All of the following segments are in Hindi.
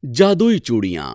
जादुई चूड़ियां।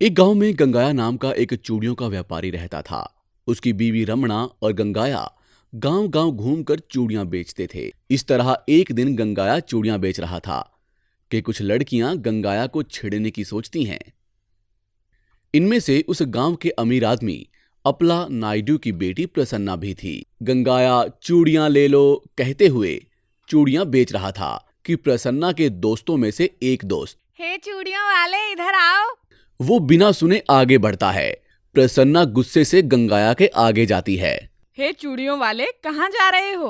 एक गांव में गंगाया नाम का एक चूड़ियों का व्यापारी रहता था। उसकी बीवी रमणा और गंगाया गांव गांव घूमकर चूड़ियां बेचते थे। इस तरह एक दिन गंगाया चूड़ियां बेच रहा था कि कुछ लड़कियां गंगाया को छेड़ने की सोचती हैं। इनमें से उस गांव के अमीर आदमी अपला नायडू की बेटी प्रसन्ना भी थी। गंगाया चूड़ियां ले लो कहते हुए चूड़ियां बेच रहा था कि प्रसन्ना के दोस्तों में से एक दोस्त, हे चूड़ियों वाले, इधर आओ। वो बिना सुने आगे बढ़ता है। प्रसन्ना गुस्से से गंगाया के आगे जाती है। हे चूड़ियों वाले, कहाँ जा रहे हो?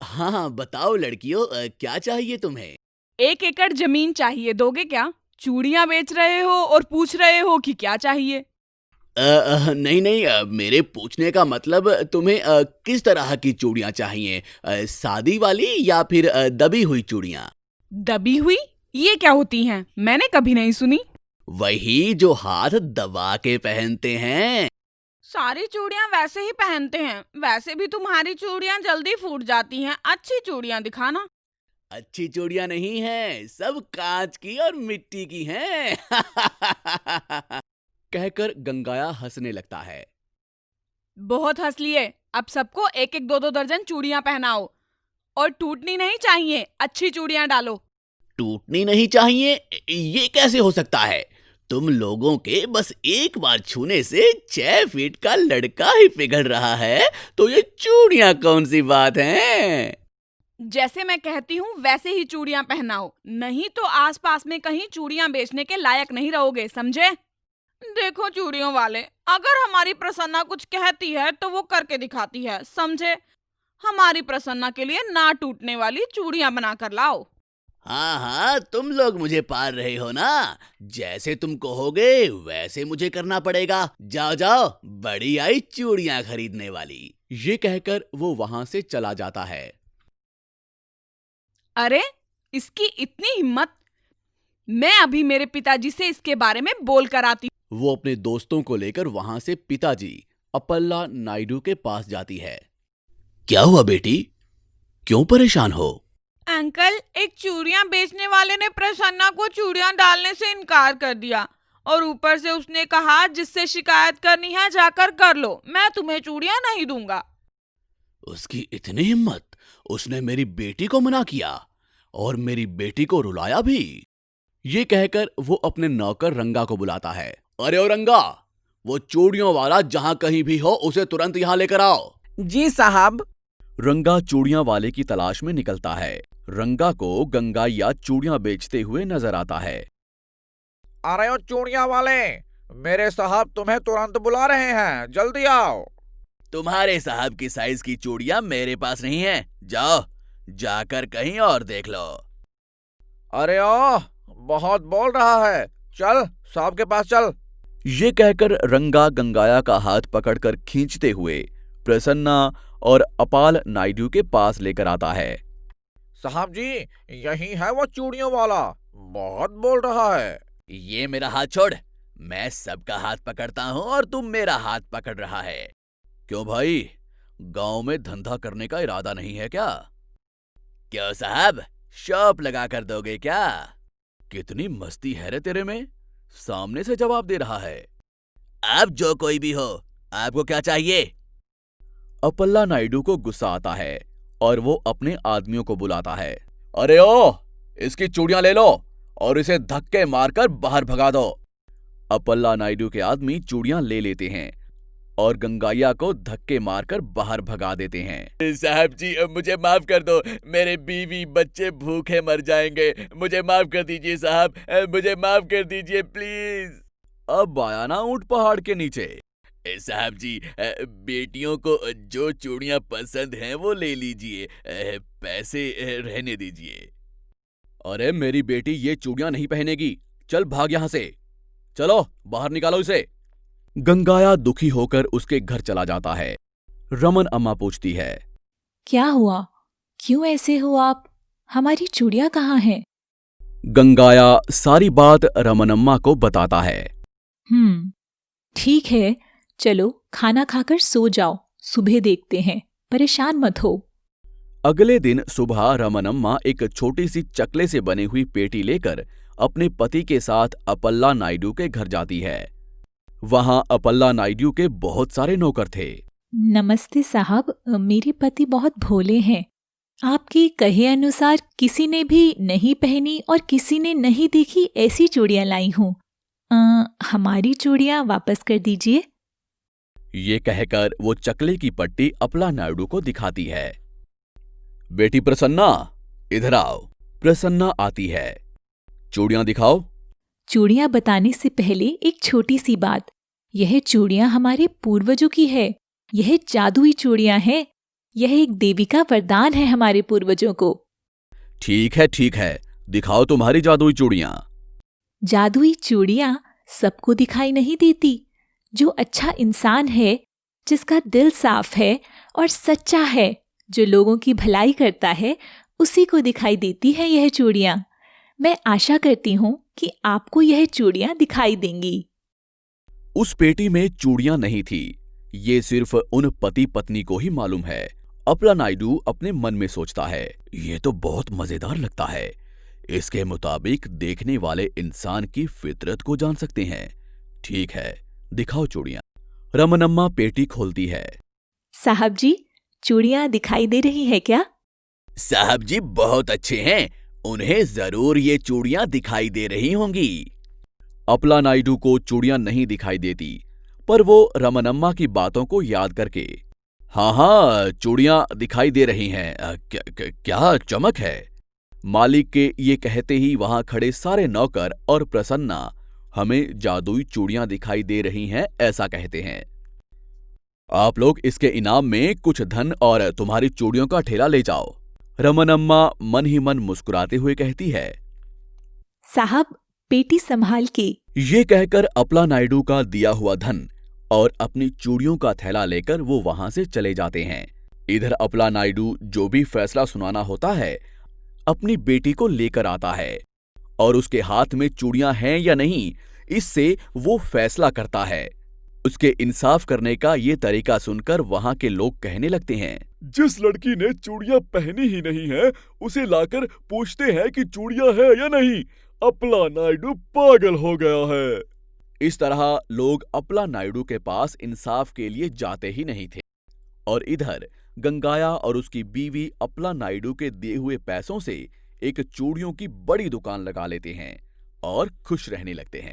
हाँ बताओ लड़कियों, क्या चाहिए तुम्हें? 1 एकड़ जमीन चाहिए, दोगे क्या? चूड़ियां बेच रहे हो और पूछ रहे हो कि क्या चाहिए? नहीं नहीं, मेरे पूछने का मतलब तुम्हें किस तरह की चूड़ियां चाहिए? सादी वाली या फिर दबी हुई चूड़ियां? दबी हुई? ये क्या होती हैं? मैंने कभी नहीं सुनी। वही जो हाथ दबा के पहनते हैं। सारी चूड़ियां वैसे ही पहनते हैं। वैसे भी तुम्हारी चूड़ियां जल्दी फूट जाती हैं। अच्छी चूड़ियां दिखाना। अच्छी चूड़ियां नहीं हैं, सब कांच की और मिट्टी की हैं। कहकर गंगाया हंसने लगता है। बहुत हंस लिए। अब सबको 1-1 2-2 दर्जन चूड़ियां पहनाओ और टूटनी नहीं चाहिए। अच्छी चूड़ियां डालो। टूटनी नहीं चाहिए? ये कैसे हो सकता है? तुम लोगों के बस एक बार छूने से 6 फीट का लड़का ही पिघल रहा है, तो ये चूड़ियां कौन सी बात हैं? जैसे मैं कहती हूँ वैसे ही चूड़ियां पहनाओ, नहीं तो आसपास में कहीं चूड़ियां बेचने के लायक नहीं रहोगे, समझे? देखो चूड़ियों वाले, अगर हमारी प्रसन्ना कुछ कहती है तो वो करके दिखाती है, समझे? हमारी प्रसन्ना के लिए ना टूटने वाली चूड़ियां बना कर लाओ। हाँ हाँ, तुम लोग मुझे पाल रहे हो ना। जैसे तुम कहोगे वैसे मुझे करना पड़ेगा। जाओ जाओ, बड़ी आई चूड़ियां खरीदने वाली। ये कहकर वो वहां से चला जाता है। अरे, इसकी इतनी हिम्मत! मैं अभी मेरे पिताजी से इसके बारे में बोल कर आती। वो अपने दोस्तों को लेकर वहां से पिताजी अपल्ला नायडू के पास जाती है। क्या हुआ बेटी, क्यों परेशान हो? अंकल, एक चूड़ियां बेचने वाले ने प्रसन्ना को चूड़ियां डालने से इनकार कर दिया और ऊपर से उसने कहा जिससे शिकायत करनी है जाकर कर लो, मैं तुम्हें चूड़ियां नहीं दूंगा। उसकी इतनी हिम्मत, उसने मेरी बेटी को मना किया और मेरी बेटी को रुलाया भी। ये कहकर वो अपने नौकर रंगा को बुलाता है। अरे ओ रंगा, वो चूड़ियों वाला जहां कहीं भी हो उसे तुरंत यहां लेकर आओ। जी साहब। रंगा चूड़ियां वाले की तलाश में निकलता है। रंगा को गंगाइया चूड़ियां बेचते हुए नजर आता है। अरे ओ चूड़ियां वाले, मेरे साहब तुम्हें तुरंत बुला रहे हैं, जल्दी आओ। तुम्हारे साहब की साइज की चूड़ियां मेरे पास नहीं है, जाओ जाकर कहीं और देख लो। अरे ओ, बहुत बोल रहा है, चल साहब के पास चल। ये कहकर रंगा गंगाया का हाथ पकड़कर खींचते हुए प्रसन्ना और अपाल नायडू के पास लेकर आता है। साहब जी, यही है वो चूड़ियों वाला, बहुत बोल रहा है। ये मेरा हाथ छोड़, मैं सबका हाथ पकड़ता हूँ और तुम मेरा हाथ पकड़ रहा है। क्यों भाई, गांव में धंधा करने का इरादा नहीं है क्या? क्यों साहब, शॉप लगा कर दोगे क्या? कितनी मस्ती है रे तेरे में, सामने से जवाब दे रहा है। अब जो कोई भी हो, आपको क्या चाहिए? अपल्ला नायडू को गुस्सा आता है और वो अपने आदमियों को बुलाता है। अरे ओ, इसकी चूड़ियां ले लो और इसे धक्के मारकर बाहर भगा दो। अपल्ला नायडू के आदमी चूड़ियां ले लेते हैं और गंगाइया को धक्के मारकर बाहर भगा देते हैं। साहब जी, मुझे माफ कर दो, मेरे बीवी बच्चे भूखे मर जाएंगे, मुझे माफ कर दीजिए साहब, मुझे माफ कर दीजिए प्लीज। अब आया ना ऊंट पहाड़ के नीचे। साहब जी, बेटियों को जो चूड़ियां पसंद हैं वो ले लीजिए, पैसे रहने दीजिए। अरे मेरी बेटी ये चूड़ियां नहीं पहनेगी, चल भाग यहां से, चलो बाहर निकालो इसे। गंगाया दुखी होकर उसके घर चला जाता है। रमन अम्मा पूछती है, क्या हुआ? क्यों ऐसे हो आप? हमारी चूड़ियां कहाँ हैं? गंगाया सारी बात रमन अम्मा को बताता है। ठीक है, चलो खाना खाकर सो जाओ, सुबह देखते हैं, परेशान मत हो। अगले दिन सुबह रमन अम्मा एक छोटी सी चकले से बनी हुई पेटी लेकर अपने पति के साथ अपल्ला नायडू के घर जाती है। वहां अपल्ला नायडू के बहुत सारे नौकर थे। नमस्ते साहब, मेरे पति बहुत भोले हैं। आपके कहे अनुसार किसी ने भी नहीं पहनी और किसी ने नहीं देखी ऐसी चूड़ियां लाई हूँ। हमारी चूड़ियां वापस कर दीजिए। ये कहकर वो चकले की पट्टी अपला नायडू को दिखाती है। बेटी प्रसन्ना, इधर आओ। प्रसन्ना आती है। चूड़ियां दिखाओ। चूड़ियां बताने से पहले एक छोटी सी बात, यह चूड़ियां हमारे पूर्वजों की है। यह जादुई चूड़ियां हैं। यह एक देवी का वरदान है हमारे पूर्वजों को। ठीक है, दिखाओ तुम्हारी जादुई चूड़ियां। जादुई चूड़ियां सबको दिखाई नहीं देती। जो अच्छा इंसान है, जिसका दिल साफ है और सच्चा है, जो लोगों की भलाई करता है, उसी को दिखाई देती है यह चूड़ियां। मैं आशा करती हूँ कि आपको यह चूड़ियां दिखाई देंगी। उस पेटी में चूड़ियां नहीं थी। ये सिर्फ उन पति पत्नी को ही मालूम है। अपला नायडू अपने मन में सोचता है, ये तो बहुत मजेदार लगता है। इसके मुताबिक देखने वाले इंसान की फितरत को जान सकते हैं। ठीक है, दिखाओ चूड़ियां। रमनम्मा पेटी खोलती है। साहब जी, चूड़ियां दिखाई दे रही है क्या? साहब जी बहुत अच्छे हैं, उन्हें जरूर ये चूड़ियां दिखाई दे रही होंगी। अपला नायडू को चूड़ियां नहीं दिखाई देती, पर वो रमनम्मा की बातों को याद करके, हाँ, चूड़ियां दिखाई दे रही हैं। क्या चमक है। मालिक के ये कहते ही वहां खड़े सारे नौकर और प्रसन्ना हमें जादुई चूड़ियां दिखाई दे रही हैं ऐसा कहते हैं। आप लोग इसके इनाम में कुछ धन और तुम्हारी चूड़ियों का ठेला ले जाओ। रमनम्मा मन ही मन मुस्कुराते हुए कहती है। साहब, पेटी संभाल के। ये कहकर अपला नायडू का दिया हुआ धन और अपनी चूड़ियों का थैला लेकर वो वहां से चले जाते हैं। इधर अपला नायडू जो भी फैसला सुनाना होता है अपनी बेटी को लेकर आता है और उसके हाथ में चूड़ियां हैं या नहीं, इससे वो फैसला करता है। उसके इंसाफ करने का ये तरीका सुनकर वहां के लोग कहने लगते हैं, जिस लड़की ने चूड़ियां पहनी ही नहीं है, उसे लाकर पूछते हैं कि चूड़ियां है या नहीं। अपला नायडू पागल हो गया है। इस तरह लोग अपला नायडू के पास इंसाफ के लिए जाते ही नहीं थे। और इधर गंगाया और उसकी बीवी अपला नायडू के दिए हुए पैसों से एक चूड़ियों की बड़ी दुकान लगा लेते हैं और खुश रहने लगते हैं।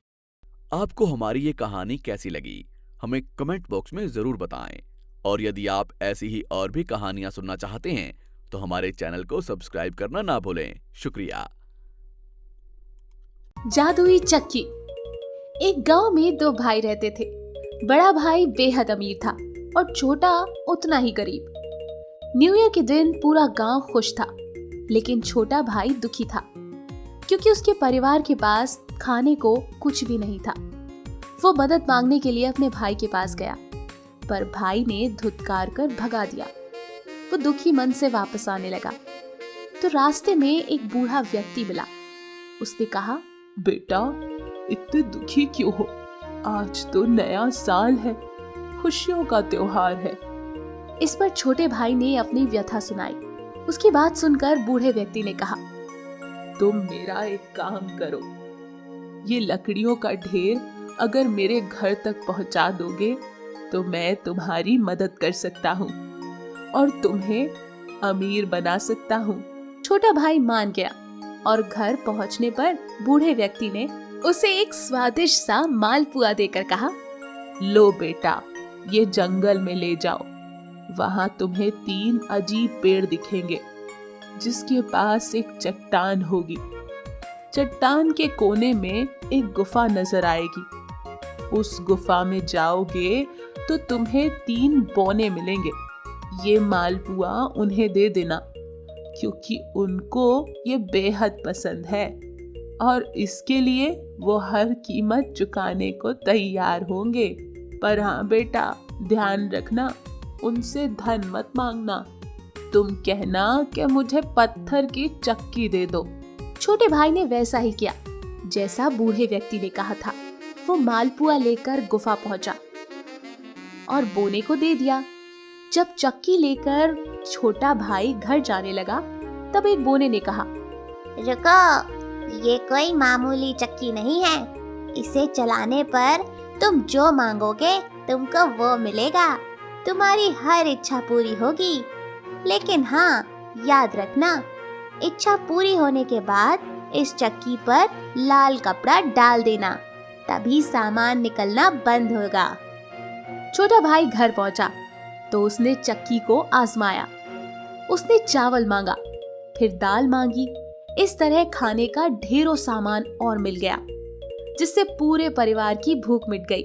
आपको हमारी ये कहानी कैसी लगी, हमें कमेंट बॉक्स में जरूर बताएं। और यदि आप ऐसी ही और भी कहानियां सुनना चाहते हैं तो हमारे चैनल को सब्सक्राइब करना ना भूलें। शुक्रिया। जादुई चक्की। एक गांव में दो भाई रहते थे। बड़ा भाई बेहद अमीर था और छोटा उतना ही गरीब। न्यू ईयर के दिन पूरा गांव खुश था, लेकिन छोटा भाई दुखी था क्योंकि उसके परिवार के पास खाने को कुछ भी नहीं था। वो मदद मांगने के लिए अपने भाई के पास गया, पर भाई ने धुतकार कर भगा दिया। वो दुखी मन से वापस आने लगा तो रास्ते में एक बूढ़ा व्यक्ति मिला। उसने कहा, बेटा, इतने दुखी क्यों हो? आज तो नया साल है, खुशियों का त्योहार है। इस पर छोटे भाई ने अपनी व्यथा सुनाई। उसकी बात सुनकर बूढ़े व्यक्ति ने कहा, तुम मेरा एक काम करो, ये लकड़ियों का ढेर अगर मेरे घर तक पहुंचा दोगे तो मैं तुम्हारी मदद कर सकता हूँ और तुम्हें अमीर बना सकता हूँ। छोटा भाई मान गया और घर पहुंचने पर बूढ़े व्यक्ति ने उसे एक स्वादिष्ट सा मालपुआ देकर कहा, लो बेटा, ये जंगल में ले जाओ। वहां तुम्हें 3 अजीब पेड़ दिखेंगे जिसके पास एक चट्टान होगी। चट्टान के कोने में एक गुफा नजर आएगी। उस गुफा में जाओगे तो तुम्हें 3 बौने मिलेंगे। ये मालपुआ उन्हें दे देना क्योंकि उनको ये बेहद पसंद है और इसके लिए वो हर कीमत चुकाने को तैयार होंगे। पर हाँ बेटा, ध्यान रखना, उनसे धन मत मांगना। तुम कहना कि मुझे पत्थर की चक्की दे दो। छोटे भाई ने वैसा ही किया जैसा बूढ़े व्यक्ति ने कहा था। वो मालपुआ लेकर गुफा पहुंचा और बोने को दे दिया। जब चक्की लेकर छोटा भाई घर जाने लगा तब एक बोने ने कहा, रुको, ये कोई मामूली चक्की नहीं है। इसे चलाने पर तुम जो मांगोगे तुमको वो मिलेगा। तुम्हारी हर इच्छा पूरी होगी। लेकिन हाँ, याद रखना, इच्छा पूरी होने के बाद इस चक्की पर लाल कपड़ा डाल देना, तभी सामान निकलना बंद होगा। छोटा भाई घर पहुंचा तो उसने चक्की को आजमाया। उसने चावल मांगा, फिर दाल मांगी। इस तरह खाने का ढेरों सामान और मिल गया, जिससे पूरे परिवार की भूख मिट गई।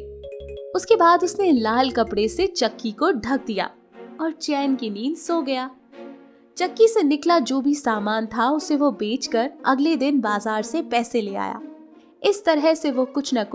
उसके बाद उसने लाल कपड़े से चक्की को ढक दिया और चैन की नींद सो गया। चक्की से निकला जो भी सामान था उसे वो बेचकर अगले दिन बाजार से पैसे ले आया। इस तरह से वो कुछ न कुछ